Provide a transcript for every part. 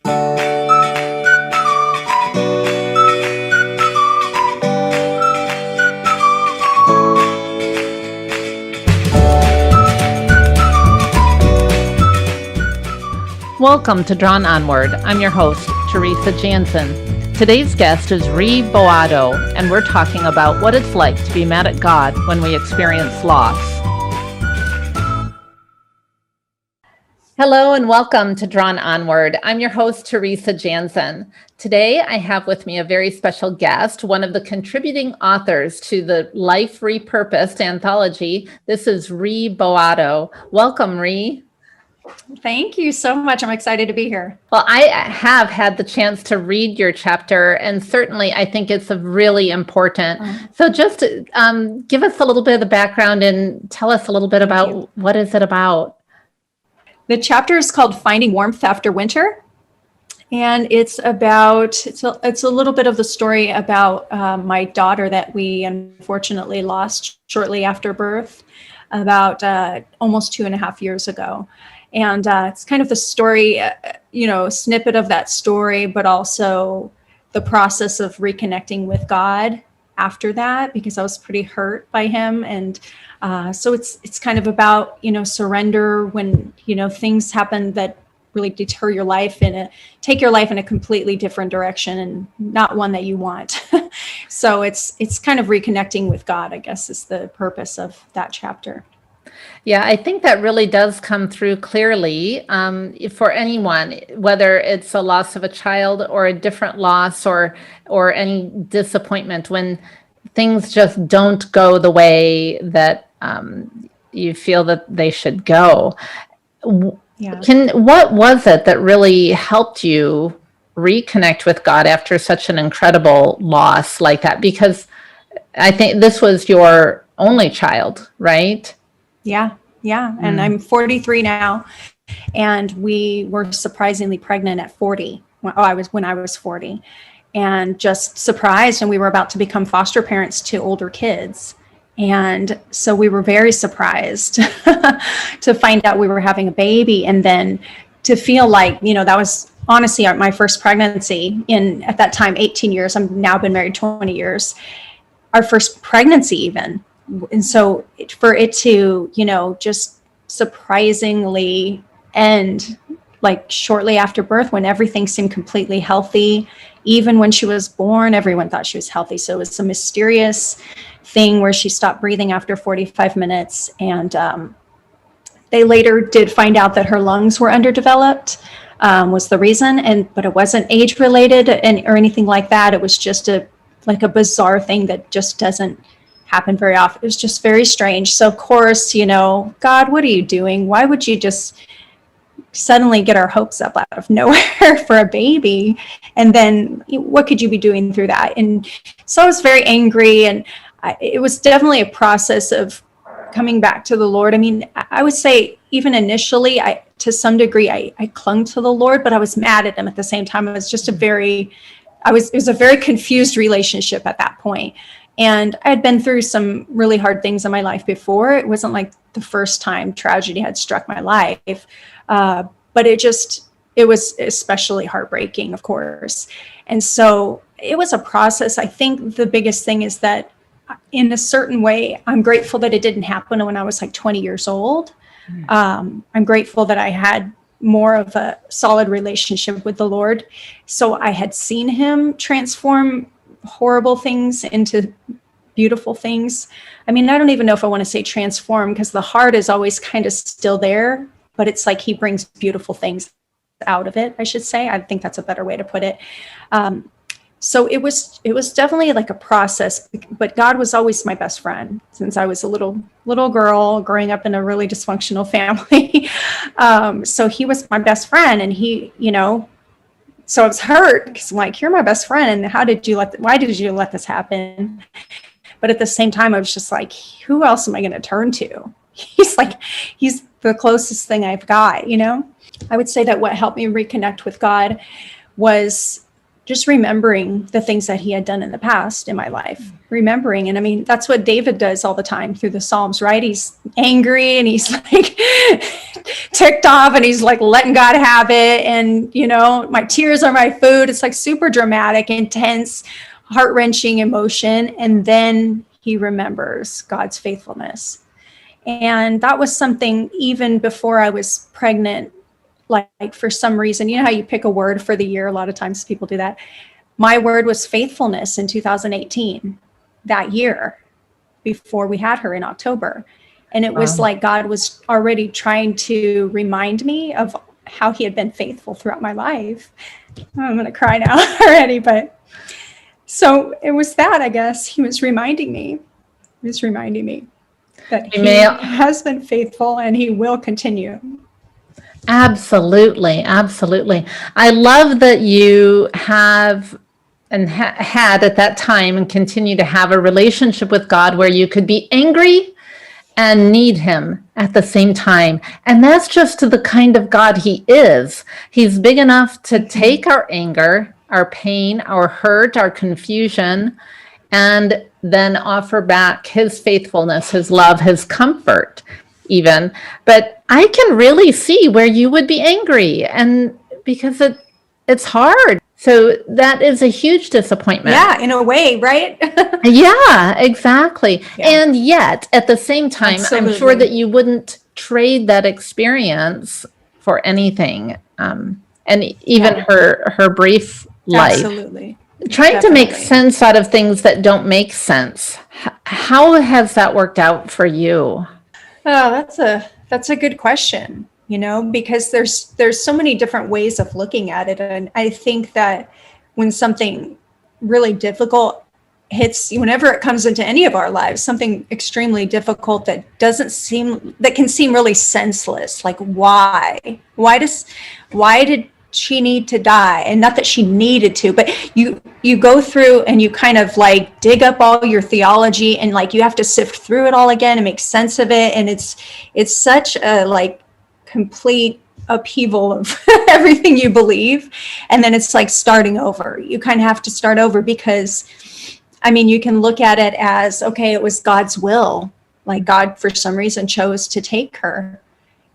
Welcome to DrawnOnwarD. I'm your host, Teresa Janzen. Today's guest is Boado, and we're talking about what it's like to be mad at God when we experience loss. Hello and welcome to DrawnOnwarD. I'm your host, Teresa Janzen. Today I have with me a very special guest, one of the contributing authors to the Life Repurposed anthology. This is Boado. Welcome, Thank you so much. I'm excited to be here. Well, I have had the chance to read your chapter, and certainly I think it's really important. So just give us a little bit of the background and tell us a little bit about what is it about. The chapter is called Finding Warmth After Winter. And it's a little bit of the story about my daughter that we unfortunately lost shortly after birth, about almost 2.5 years ago. And it's kind of the story, snippet of that story, but also the process of reconnecting with God after that, because I was pretty hurt by him. And so it's kind of about, surrender when, things happen that really deter your life and take your life in a completely different direction and not one that you want. So it's kind of reconnecting with God, I guess, is the purpose of that chapter. Yeah, I think that really does come through clearly for anyone, whether it's a loss of a child or a different loss or any disappointment, when things just don't go the way that you feel that they should go. Yeah. What was it that really helped you reconnect with God after such an incredible loss like that? Because I think this was your only child, right? Yeah. And I'm 43 now, and we were surprisingly pregnant at 40. When I was 40, and just surprised. And we were about to become foster parents to older kids. And so we were very surprised to find out we were having a baby. And then to feel like, that was honestly my first pregnancy in, at that time, 18 years. I've now been married 20 years. Our first pregnancy even. And so for it to, just surprisingly end like shortly after birth, when everything seemed completely healthy, even when she was born, everyone thought she was healthy. So it was a mysterious thing where she stopped breathing after 45 minutes. And they later did find out that her lungs were underdeveloped, was the reason. But it wasn't age related or anything like that. It was just a bizarre thing that just doesn't happen very often. It was just very strange. So of course, God, what are you doing? Why would you just suddenly get our hopes up out of nowhere for a baby? And then what could you be doing through that? And so I was very angry, and it was definitely a process of coming back to the Lord. I mean, I would say even initially, to some degree, I clung to the Lord, but I was mad at him at the same time. It was a very confused relationship at that point. And I had been through some really hard things in my life before. It wasn't like the first time tragedy had struck my life. But it was especially heartbreaking, of course. And so it was a process. I think the biggest thing is that in a certain way, I'm grateful that it didn't happen when I was like 20 years old. I'm grateful that I had more of a solid relationship with the Lord. So I had seen him transform horrible things into beautiful things. I mean, I don't even know if I want to say transform, because the heart is always kind of still there, but it's like he brings beautiful things out of it, I should say. I think that's a better way to put it. So it was definitely like a process, but God was always my best friend since I was a little girl growing up in a really dysfunctional family. So he was my best friend, and he, so I was hurt because I'm like, you're my best friend, and why did you let this happen? But at the same time, I was just like, who else am I going to turn to? He's the closest thing I've got, I would say that what helped me reconnect with God was just remembering the things that he had done in the past in my life, remembering. And I mean, that's what David does all the time through the Psalms, right? He's angry and he's like ticked off and he's like letting God have it. And, my tears are my food. It's like super dramatic, intense, heart-wrenching emotion. And then he remembers God's faithfulness. And that was something even before I was pregnant, like for some reason, how you pick a word for the year? A lot of times people do that. My word was faithfulness in 2018, that year before we had her in October. And it was like God was already trying to remind me of how he had been faithful throughout my life. I'm going to cry now already, but so it was that, I guess. He was reminding me that he has been faithful and he will continue. Absolutely. Absolutely. I love that you have and had at that time and continue to have a relationship with God where you could be angry and need him at the same time. And that's just the kind of God he is. He's big enough to take our anger, our pain, our hurt, our confusion, and then offer back his faithfulness, his love, his comfort even. But I can really see where you would be angry, and because it's hard. So that is a huge disappointment. Yeah, in a way, right? Yeah, exactly. Yeah. And yet, at the same time, Absolutely. I'm sure that you wouldn't trade that experience for anything. And even her brief life. Absolutely. Trying to make sense out of things that don't make sense. How has that worked out for you? Oh, that's a good question. Because there's so many different ways of looking at it. And I think that when something really difficult hits, whenever it comes into any of our lives, something extremely difficult that can seem really senseless, like why did she need to die? And not that she needed to, but you go through and you kind of like dig up all your theology and like you have to sift through it all again and make sense of it. And it's such a like complete upheaval of everything you believe. And then it's like starting over. You kind of have to start over because, you can look at it as, okay, it was God's will. Like God, for some reason, chose to take her.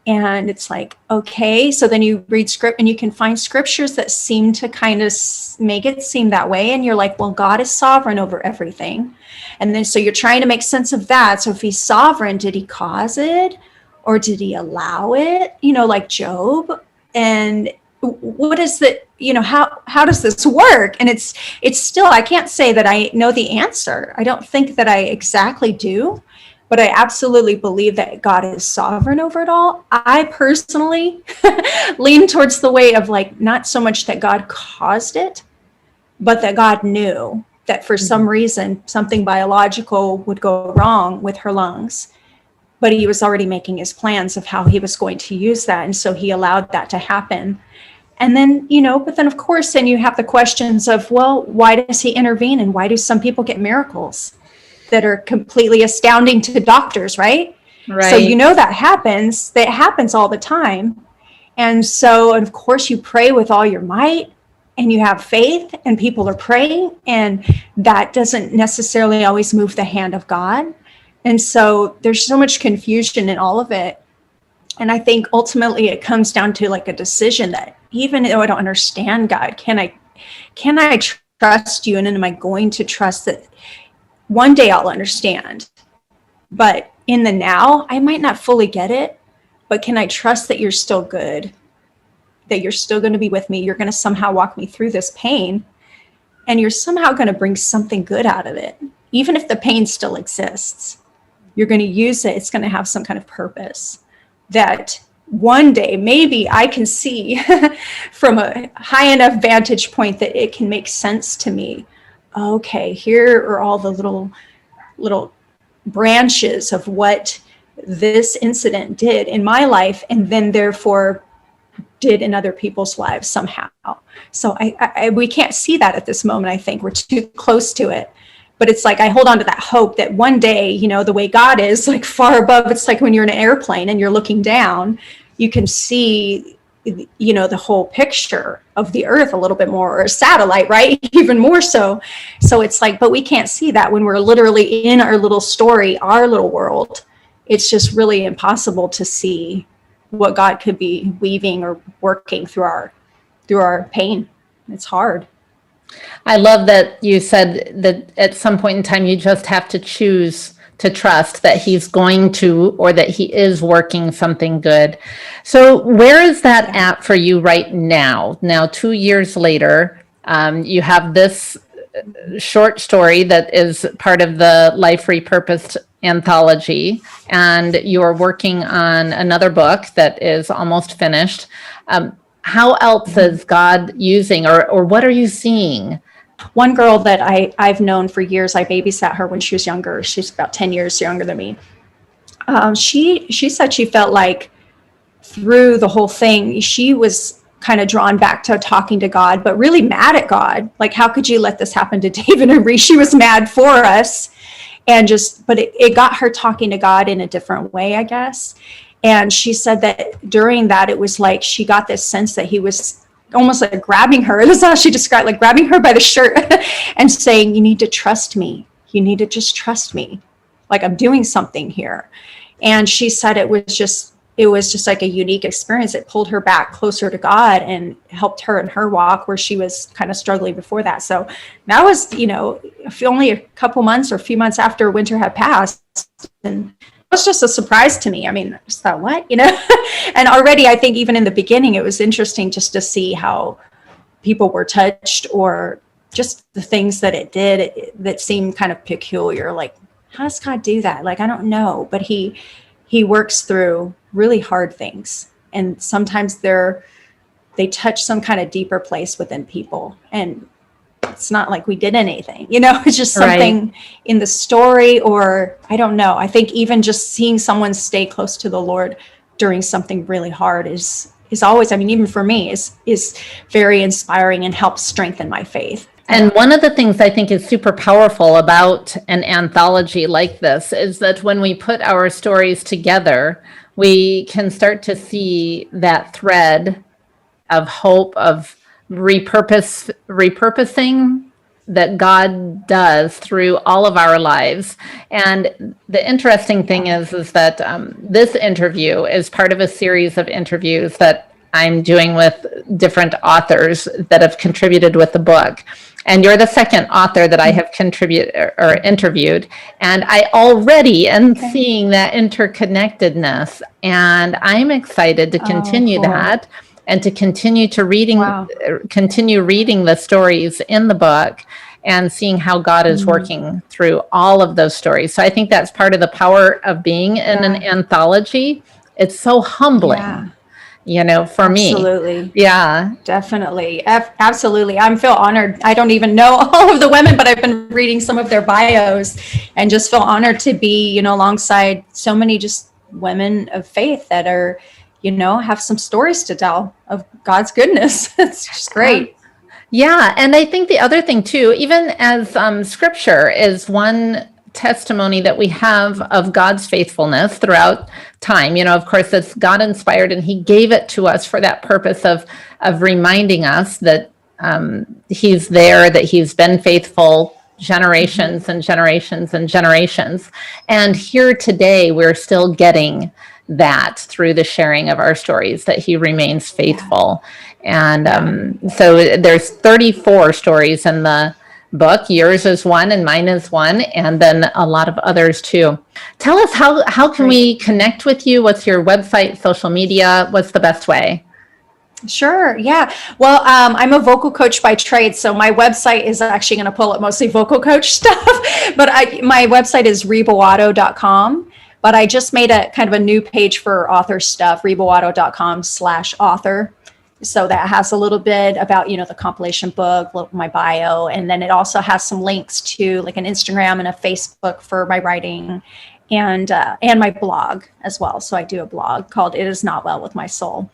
And it's like, okay, so then you read script and you can find scriptures that seem to kind of make it seem that way. And you're like, well, God is sovereign over everything. And then so you're trying to make sense of that. So if he's sovereign, did he cause it? Or did he allow it, like Job? And what is the, how does this work? And it's still, I can't say that I know the answer. I don't think that I exactly do, but I absolutely believe that God is sovereign over it all. I personally lean towards the way of like, not so much that God caused it, but that God knew that for some reason, something biological would go wrong with her lungs. But he was already making his plans of how he was going to use that. And so he allowed that to happen. And then, but then of course, then you have the questions of, well, why does he intervene? And why do some people get miracles that are completely astounding to doctors, right? Right. So that happens all the time. And so, of course, you pray with all your might and you have faith and people are praying. And that doesn't necessarily always move the hand of God. And so there's so much confusion in all of it. And I think ultimately it comes down to like a decision that even though I don't understand God, can I trust you? And am I going to trust that one day I'll understand? But in the now, I might not fully get it, but can I trust that you're still good? That you're still going to be with me? You're going to somehow walk me through this pain and you're somehow going to bring something good out of it. Even if the pain still exists, you're going to use it. It's going to have some kind of purpose that one day maybe I can see from a high enough vantage point that it can make sense to me. Okay, here are all the little branches of what this incident did in my life and then therefore did in other people's lives somehow. So we can't see that at this moment. I think we're too close to it. But it's like I hold on to that hope that one day, the way God is like far above, it's like when you're in an airplane and you're looking down, you can see, the whole picture of the earth a little bit more, or a satellite, right? Even more so. So it's like, but we can't see that when we're literally in our little story, our little world. It's just really impossible to see what God could be weaving or working through our pain. It's hard. I love that you said that at some point in time, you just have to choose to trust that he's going to, or that he is working something good. So where is that at for you right now? Now, 2 years later, you have this short story that is part of the Life Repurposed anthology, and you're working on another book that is almost finished. How else is God using, or what are you seeing? One girl that I've known for years, I babysat her when she was younger. She's about 10 years younger than me. She said she felt like through the whole thing, she was kind of drawn back to talking to God, but really mad at God. Like, how could you let this happen to David and Reese? She was mad for us. But it got her talking to God in a different way, I guess. And she said that during that, it was like she got this sense that he was almost like grabbing her. That's how she described, like grabbing her by the shirt and saying, you need to trust me. You need to just trust me. Like, I'm doing something here. And she said it was just like a unique experience. It pulled her back closer to God and helped her in her walk where she was kind of struggling before that. So that was, only a couple months or a few months after winter had passed. And it was just a surprise to me. I mean, I just thought, what, and already I think even in the beginning, it was interesting just to see how people were touched, or just the things that it did that seemed kind of peculiar. Like, how does God do that? Like, I don't know, but he works through really hard things. And sometimes they touch some kind of deeper place within people. And it's not like we did anything, it's just something in the story, or I don't know. I think even just seeing someone stay close to the Lord during something really hard is always, I mean, even for me, is very inspiring and helps strengthen my faith. And one of the things I think is super powerful about an anthology like this is that when we put our stories together, we can start to see that thread of hope, of repurposing that God does through all of our lives. And the interesting thing is that this interview is part of a series of interviews that I'm doing with different authors that have contributed with the book. And you're the second author that I have interviewed. And I already am seeing that interconnectedness. And I'm excited to continue that, and to continue continue reading the stories in the book and seeing how God is working through all of those stories. So I think that's part of the power of being in an anthology. It's so humbling. For me. Absolutely. Yeah. Definitely. Absolutely. I feel honored. I don't even know all of the women, but I've been reading some of their bios and just feel honored to be, alongside so many just women of faith that are, have some stories to tell of God's goodness. It's just great. Yeah. And I think the other thing too, even as scripture is one testimony that we have of God's faithfulness throughout time. Of course, it's God inspired, and he gave it to us for that purpose of reminding us that he's there, that he's been faithful generations and generations and generations. And here today, we're still getting that through the sharing of our stories, that he remains faithful. And so there's 34 stories in the book. Yours is one and mine is one, and then a lot of others too. Tell us, how can we connect with you? What's your website, social media? What's the best way? Sure. Yeah. Well, I'm a vocal coach by trade. So my website is actually going to pull up mostly vocal coach stuff, but my website is Boado.com. But I just made a kind of a new page for author stuff, Boado.com/author. So that has a little bit about, the compilation book, my bio. And then it also has some links to like an Instagram and a Facebook for my writing, and my blog as well. So I do a blog called It Is Not Well With My Soul.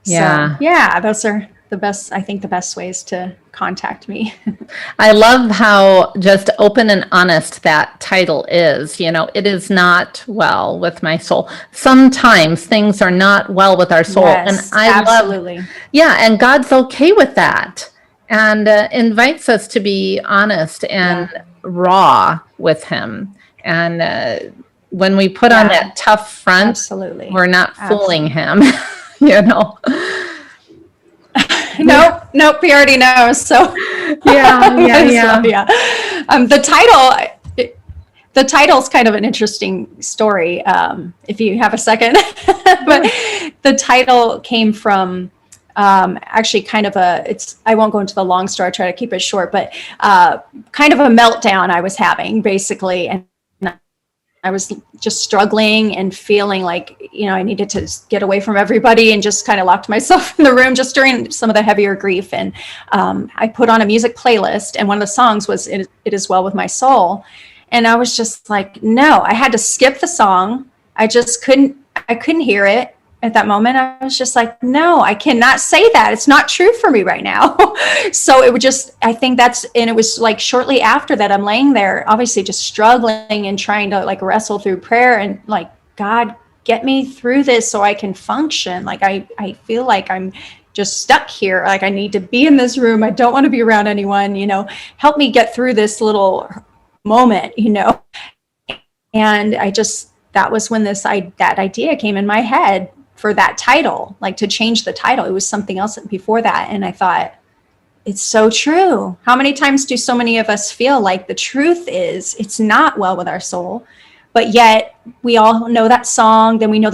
Yeah. So, those are the best ways to contact me. I love how just open and honest that title is. It is not well with my soul. Sometimes things are not well with our soul. Yes, and I absolutely. And God's okay with that, and invites us to be honest and raw with him. And when we put on Yeah. that tough front, Absolutely. we're not fooling him, Nope, he already knows. So Yeah. The title's kind of an interesting story, if you have a second. But the title came from actually kind of I won't go into the long story, I try to keep it short, but kind of a meltdown I was having, basically. And I was just struggling and feeling like, I needed to get away from everybody, and just kind of locked myself in the room just during some of the heavier grief. And I put on a music playlist, and one of the songs was It Is Well With My Soul. And I was just like, no, I had to skip the song. I couldn't hear it at that moment. I was just like, no, I cannot say that. It's not true for me right now. So it would I think and it was like shortly after that, I'm laying there, obviously just struggling and trying to like wrestle through prayer and like, God, get me through this so I can function. Like, I feel like I'm just stuck here. Like, I need to be in this room. I don't want to be around anyone, help me get through this little moment, and that was when that idea came in my head for that title, like to change the title. It was something else before that. And I thought, it's so true. How many times do so many of us feel like the truth is it's not well with our soul, but yet we all know that song. Then we know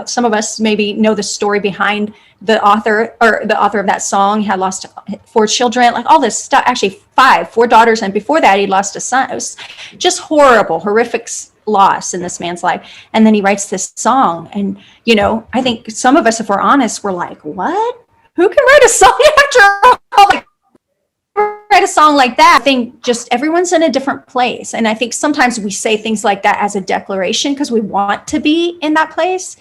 some of us maybe know the story behind the author of that song. He had lost 4 children, like all this stuff, actually 4 daughters. And before that, he lost a son. It was just horrific loss in this man's life. And then he writes this song. And, I think some of us, if we're honest, we're like, what? Who can write a song after all? Write a song like that? I think just everyone's in a different place. And I think sometimes we say things like that as a declaration because we want to be in that place.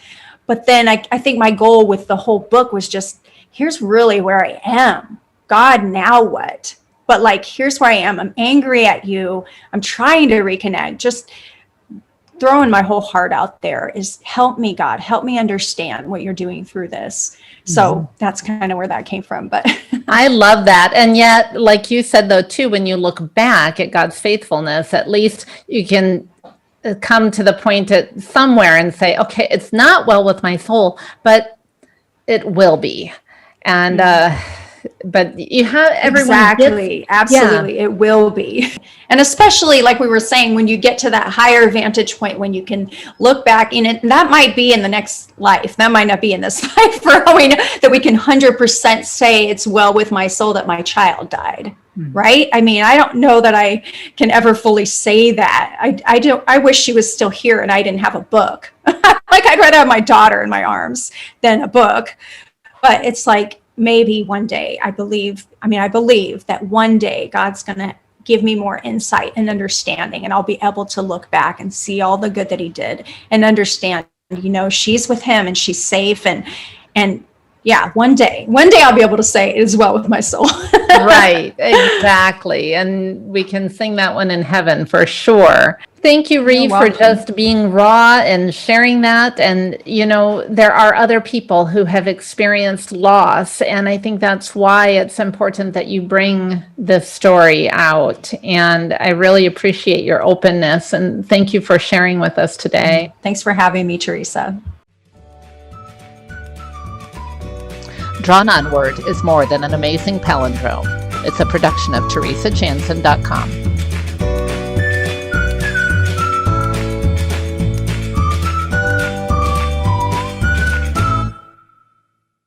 But then I think my goal with the whole book was just, here's really where I am. God, now what? But like, here's where I am. I'm angry at you. I'm trying to reconnect. Just throwing my whole heart out there is, help me, God, help me understand what you're doing through this. So that's kind of where that came from. But I love that. And yet, like you said, though, too, when you look back at God's faithfulness, at least you can come to the point at somewhere and say, okay, it's not well with my soul, but it will be. And, but you have everyone. Exactly. Absolutely. Yeah. It will be. And especially like we were saying, when you get to that higher vantage point, when you can look back in it, that might be in the next life. That might not be in this life, for all we know, that we can 100% say it's well with my soul that my child died. Right? I mean, I don't know that I can ever fully say that. I wish she was still here and I didn't have a book. Like, I'd rather have my daughter in my arms than a book. But it's like, maybe one day, I believe that one day God's going to give me more insight and understanding, and I'll be able to look back and see all the good that he did and understand, she's with him and she's safe. And yeah, one day I'll be able to say it is well with my soul. Right, exactly. And we can sing that one in heaven for sure. Thank you, Ree, for just being raw and sharing that. And, there are other people who have experienced loss. And I think that's why it's important that you bring this story out. And I really appreciate your openness. And thank you for sharing with us today. Thanks for having me, Teresa. DrawnOnwarD is more than an amazing palindrome. It's a production of TeresaJanzen.com.